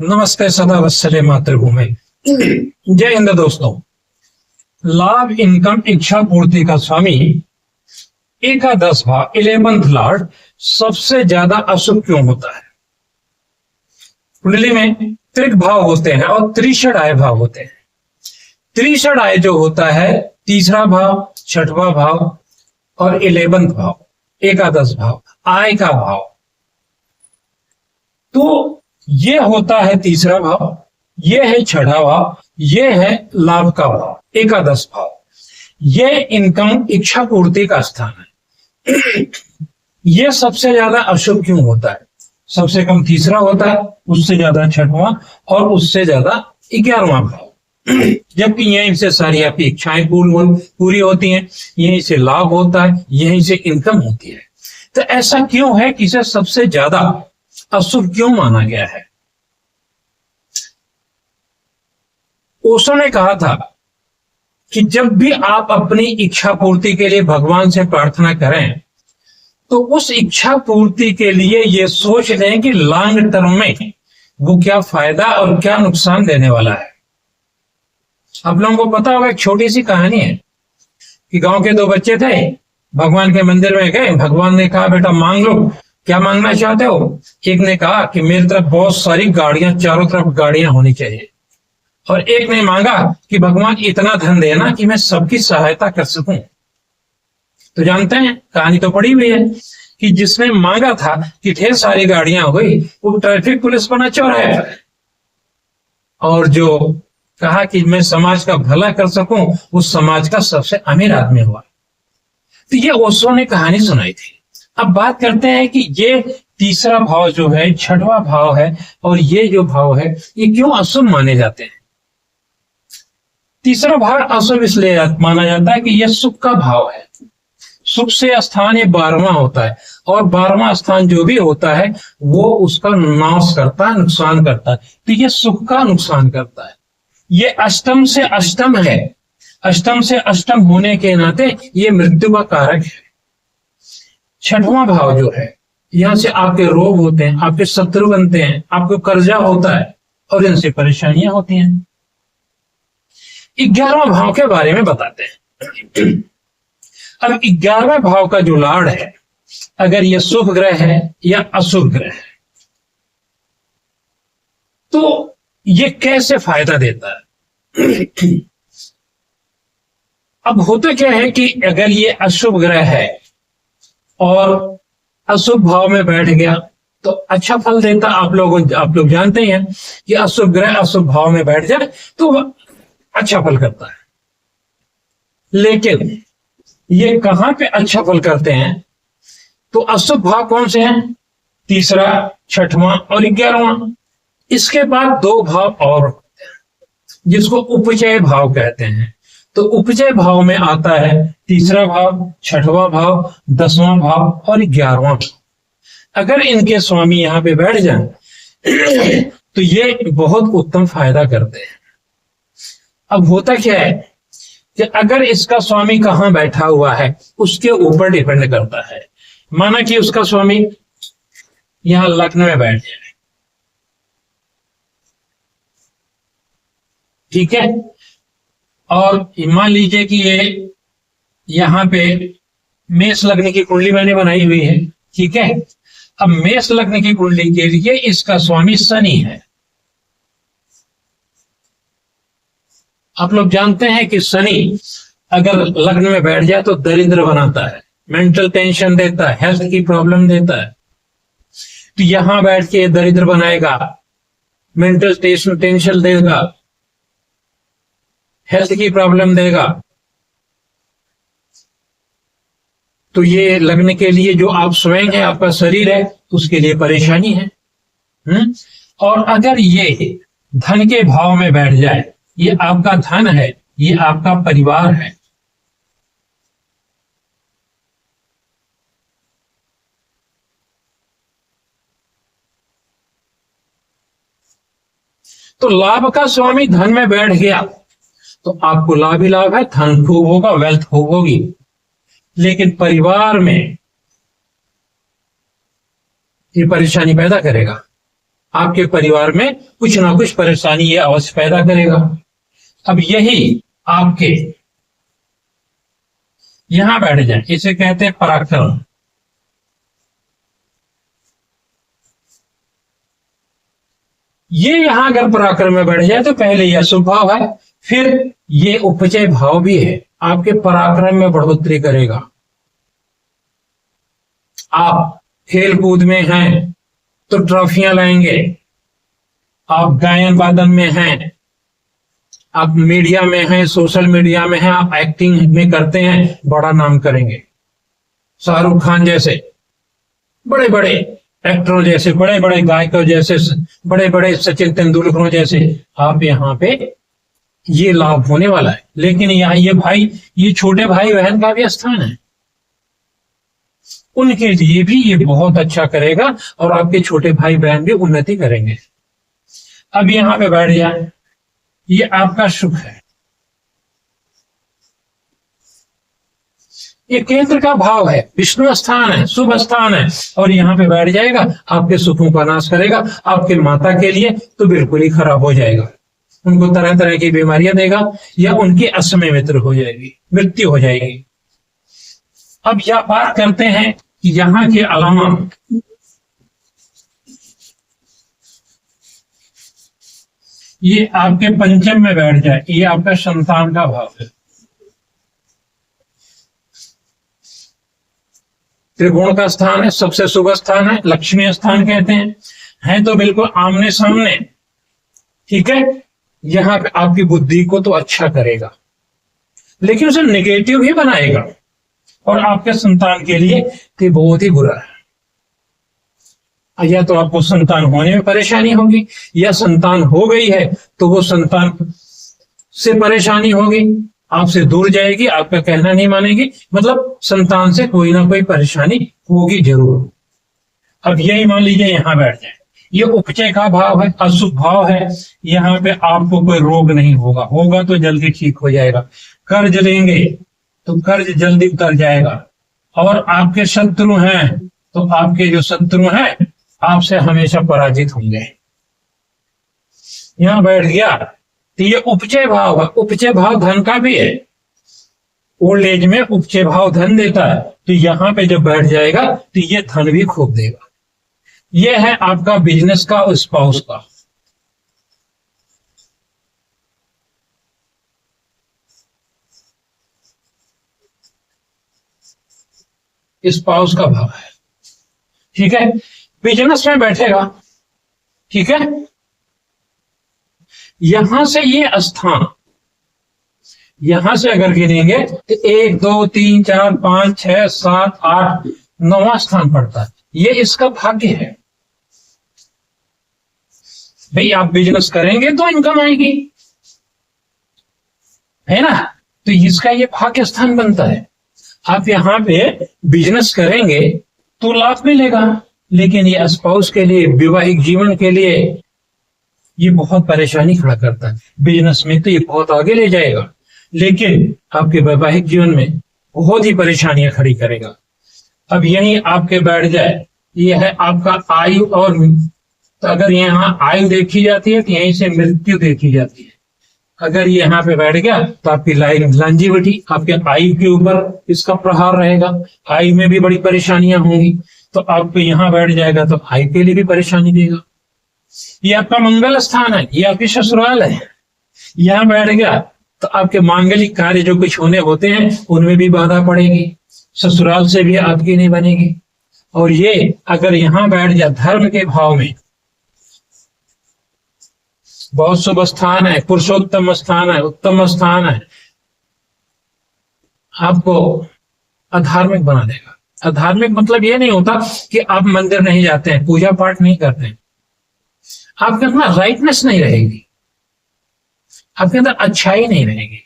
नमस्ते सदा वत्सले मातृभूमि। जय हिंद दोस्तों। लाभ, इनकम, इच्छा पूर्ति का स्वामी एकादश भाव 11th लॉर्ड सबसे ज्यादा अशुभ क्यों होता है? कुंडली में त्रिक भाव होते हैं और त्रिषड आय भाव होते हैं। त्रिषड आय जो होता है तीसरा भाव, छठवां भाव और 11th भाव, एकादश भाव, आय का भाव। तो ये होता है तीसरा भाव, ये है छठा भाव, ये है लाभ का भाव, एकादश भाव। ये इनकम, इच्छा पूर्ति का स्थान है। ये सबसे ज्यादा अशुभ क्यों होता है? सबसे कम तीसरा होता है, उससे ज्यादा छठवां और उससे ज्यादा 11वां भाव। जबकि यहीं से सारी आपकी इच्छाएं पूरी होती हैं, यहीं से लाभ होता है, यहीं से इनकम होती है। तो ऐसा क्यों है कि इसे सबसे ज्यादा अशुभ क्यों माना गया है? ओशो ने कहा था कि जब भी आप अपनी इच्छा पूर्ति के लिए भगवान से प्रार्थना करें तो उस इच्छा पूर्ति के लिए ये सोच लें कि लॉन्ग टर्म में वो क्या फायदा और क्या नुकसान देने वाला है। आप लोगों को पता होगा, एक छोटी सी कहानी है कि गांव के दो बच्चे थे, भगवान के मंदिर में गए। भगवान ने कहा, बेटा मांग लो, क्या मांगना चाहते हो? एक ने कहा कि मेरी तरफ बहुत सारी गाड़ियां, चारों तरफ गाड़ियां होनी चाहिए। और एक ने मांगा कि भगवान इतना धन देना कि मैं सबकी सहायता कर सकूं। तो जानते हैं, कहानी तो पड़ी हुई है कि जिसने मांगा था कि ढेर सारी गाड़ियां हो गई, वो ट्रैफिक पुलिस बना चौराहे पर। और जो कहा कि मैं समाज का भला कर सकूं, उस समाज का सबसे अमीर आदमी हुआ। तो ये ओशो ने कहानी सुनाई थी। अब बात करते हैं कि ये तीसरा भाव जो है, छठवां भाव है, और ये जो भाव है, ये क्यों अशुभ माने जाते हैं? तीसरा भाव अशुभ इसलिए माना जाता है कि यह सुख का भाव है। सुख से स्थान ये 12वां होता है, और 12वां स्थान जो भी होता है वो उसका नाश करता है, नुकसान करता है। तो ये सुख का नुकसान करता है। ये अष्टम से अष्टम है। अष्टम से अष्टम होने के नाते ये मृत्यु का कारक है। छठवां भाव जो है, यहां से आपके रोग होते हैं, आपके शत्रु बनते हैं, आपको कर्जा होता है और इनसे परेशानियां होती हैं। 11वां भाव के बारे में बताते हैं। अब 11वें भाव का जो लॉर्ड है, अगर ये शुभ ग्रह है या अशुभ ग्रह है, तो ये कैसे फायदा देता है? अब होता क्या है कि अगर ये अशुभ ग्रह है और अशुभ भाव में बैठ गया तो अच्छा फल देता। आप लोग जानते हैं कि अशुभ ग्रह अशुभ भाव में बैठ जाए तो अच्छा फल करता है। लेकिन ये कहां पे अच्छा फल करते हैं? तो अशुभ भाव कौन से हैं? तीसरा, छठवां और 11वां। इसके बाद दो भाव और होते हैं जिसको उपचय भाव कहते हैं। तो उपचय भाव में आता है तीसरा भाव, छठवां भाव, 10वां भाव और 11वां भाव। अगर इनके स्वामी यहां पे बैठ जाए तो ये बहुत उत्तम फायदा करते हैं। अब होता क्या है कि अगर इसका स्वामी कहां बैठा हुआ है उसके ऊपर डिपेंड करता है। माना कि उसका स्वामी यहां लग्न में बैठ जाए, ठीक है, और मान लीजिए कि ये यहां पे मेष लग्न की कुंडली मैंने बनाई हुई है, ठीक है। अब मेष लग्न की कुंडली के लिए इसका स्वामी शनि है। आप लोग जानते हैं कि शनि अगर लग्न में बैठ जाए तो दरिद्र बनाता है, मेंटल टेंशन देता है, हेल्थ की प्रॉब्लम देता है। तो यहां बैठ के दरिद्र बनाएगा, मेंटल टेंशन देगा, हेल्थ की प्रॉब्लम देगा। तो ये लग्न के लिए जो आप स्वयं है, आपका शरीर है, उसके लिए परेशानी है। और अगर ये धन के भाव में बैठ जाए, ये आपका धन है, ये आपका परिवार है, तो लाभ का स्वामी धन में बैठ गया तो आपको लाभ ही लाभ है, धन खूब होगा, वेल्थ खूब होगी। लेकिन परिवार में ये परेशानी पैदा करेगा। आपके परिवार में कुछ ना कुछ परेशानी ये अवश्य पैदा करेगा। अब यही आपके यहां बैठ जाए, इसे कहते हैं पराक्रम। ये यहां अगर पराक्रम में बैठ जाए तो पहले यह शुभ भाव है, फिर ये उपचय भाव भी है, आपके पराक्रम में बढ़ोतरी करेगा। आप खेल कूद में हैं तो ट्रॉफियां लाएंगे, आप गायन वादन में हैं, आप मीडिया में हैं, सोशल मीडिया में हैं, आप एक्टिंग में करते हैं, बड़ा नाम करेंगे। शाहरुख खान जैसे बड़े बड़े एक्टरों जैसे, बड़े बड़े गायकों जैसे, बड़े बड़े सचिन तेंदुलकरों जैसे आप यहाँ पे ये लाभ होने वाला है। लेकिन यहाँ ये भाई, ये छोटे भाई बहन का भी स्थान है, उनके लिए भी ये बहुत अच्छा करेगा और आपके छोटे भाई बहन भी उन्नति करेंगे। अब यहाँ पे बैठ जाए, ये आपका शुभ है, ये केंद्र का भाव है, विष्णु स्थान है, शुभ स्थान है, और यहाँ पे बैठ जाएगा, आपके सुखों का नाश करेगा। आपके माता के लिए तो बिल्कुल ही खराब हो जाएगा, उनको तरह तरह की बीमारियां देगा या उनकी असमय मित्र हो जाएगी, मृत्यु हो जाएगी। अब यह बात करते हैं कि यहाँ के अलावा ये आपके पंचम में बैठ जाए, ये आपका संतान का भाव है, त्रिकोण का स्थान है, सबसे शुभ स्थान है, लक्ष्मी स्थान कहते हैं तो बिल्कुल आमने सामने। ठीक है, यहाँ पे आपकी बुद्धि को तो अच्छा करेगा, लेकिन उसे नेगेटिव भी बनाएगा और आपके संतान के लिए तो बहुत ही बुरा है। या तो आपको संतान होने में परेशानी होगी, या संतान हो गई है तो वो संतान से परेशानी होगी, आपसे दूर जाएगी, आपका कहना नहीं मानेगी, मतलब संतान से कोई ना कोई परेशानी होगी जरूर। अब यही मान लीजिए यहाँ बैठ जाए, ये उपचय का भाव है, अशुभ भाव है, यहाँ पे आपको कोई रोग नहीं होगा, होगा तो जल्दी ठीक हो जाएगा। कर्ज लेंगे तो कर्ज जल्दी उतर जाएगा, और आपके शत्रु हैं तो आपके जो शत्रु हैं आपसे हमेशा पराजित होंगे। यहां बैठ गया तो ये उपचय भाव है, उपचय भाव धन का भी है, ओल्ड एज में उपचय भाव धन देता है, तो यहां पे जब बैठ जाएगा तो ये धन भी खूब देगा। ये है आपका बिजनेस का और स्पाउस का। स्पाउस का भाव है, ठीक है, बिजनेस में बैठेगा। ठीक है, यहां से ये स्थान, यहां से अगर गिनेंगे तो 1 2 3 4 5 6 7 8 9वां स्थान पड़ता है, ये इसका भाग्य है। भाई आप बिजनेस करेंगे तो इनकम आएगी, है ना, तो इसका ये भाग्य स्थान बनता है। आप यहाँ पे बिजनेस करेंगे तो लाभ मिलेगा, लेकिन ये स्पाउस के लिए, वैवाहिक जीवन के लिए ये बहुत परेशानी खड़ा करता है। बिजनेस में तो ये बहुत आगे ले जाएगा, लेकिन आपके वैवाहिक जीवन में बहुत ही परेशानियां खड़ी करेगा। अब यही आपके बैठ जाए, ये है आपका आयु, और तो अगर यहाँ आयु देखी जाती है तो यहीं से मृत्यु देखी जाती है। अगर ये यहाँ पे बैठ गया तो आपकी लॉन्जिविटी, आपके आयु के ऊपर इसका प्रहार रहेगा, आयु में भी बड़ी परेशानियां होंगी। तो आपको यहाँ बैठ जाएगा तो आयु के लिए भी परेशानी देगा। ये आपका मंगल स्थान है, ये आपकी ससुराल है, यहाँ बैठ गया तो आपके मांगलिक कार्य जो कुछ होने होते हैं उनमें भी बाधा पड़ेगी, ससुराल से भी आपकी नहीं बनेगी। और ये अगर यहाँ बैठ जाए धर्म के भाव में, बहुत शुभ स्थान है, पुरुषोत्तम स्थान है, उत्तम स्थान है, आपको अधार्मिक बना देगा। अधार्मिक मतलब ये नहीं होता कि आप मंदिर नहीं जाते हैं, पूजा पाठ नहीं करते हैं, आपके अंदर राइटनेस नहीं रहेगी, आपके अंदर अच्छाई नहीं रहेगी,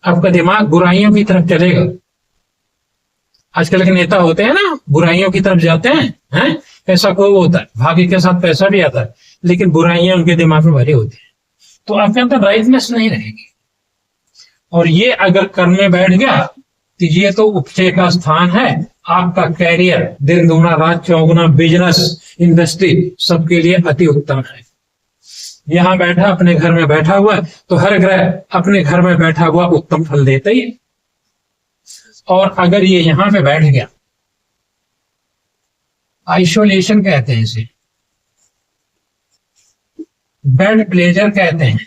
आपका दिमाग बुराइयों की तरफ चलेगा। आजकल के नेता होते हैं ना, बुराइयों की तरफ जाते हैं, पैसा खूब होता है, भाग्य के साथ पैसा भी आता है, लेकिन बुराइयां उनके दिमाग में भरी होती है, तो आपके अंदर राइटनेस नहीं रहेगी। और ये अगर कर्म में बैठ गया तो ये तो उपचय का स्थान है, आपका कैरियर दिन दूना रात चौगुना, बिजनेस इंडस्ट्री सबके लिए अति उत्तम है। यहां बैठा अपने घर में बैठा हुआ है, तो हर ग्रह अपने घर में बैठा हुआ उत्तम फल देता ही है। और अगर ये यहां पे बैठ गया, आइसोलेशन कहते हैं इसे, बेड प्लेजर कहते हैं,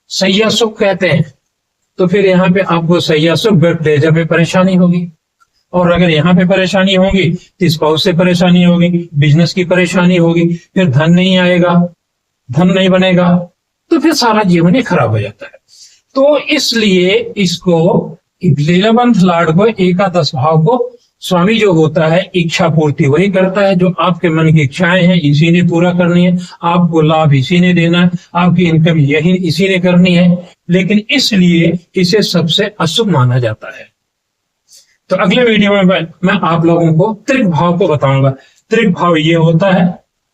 सैया सुख कहते हैं, तो फिर यहाँ पे आपको सैया सुख बेड प्लेजर में परेशानी होगी। और अगर यहाँ पे परेशानी होगी तो स्पाउस से परेशानी होगी, बिजनेस की परेशानी होगी, फिर धन नहीं आएगा, धन नहीं बनेगा, तो फिर सारा जीवन ही खराब हो जाता है। तो इसलिए इसको 11th लॉर्ड को, एकादश भाव को स्वामी जो होता है इच्छा पूर्ति वही करता है। जो आपके मन की इच्छाएं हैं इसी ने पूरा करनी है, आपको लाभ इसी ने देना है, आपकी इनकम यही इसी ने करनी है। लेकिन इसलिए इसे सबसे अशुभ माना जाता है। तो अगले वीडियो में मैं आप लोगों को त्रिक भाव को बताऊंगा। त्रिक भाव ये होता है,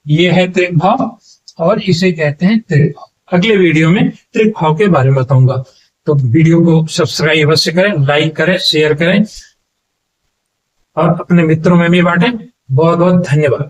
ये है त्रिक भाव और इसे कहते हैं त्रिक भाव। अगले वीडियो में त्रिक भाव के बारे में बताऊंगा। तो वीडियो को सब्सक्राइब अवश्य करें, लाइक करें, शेयर करें और अपने मित्रों में भी बांटें। बहुत बहुत धन्यवाद।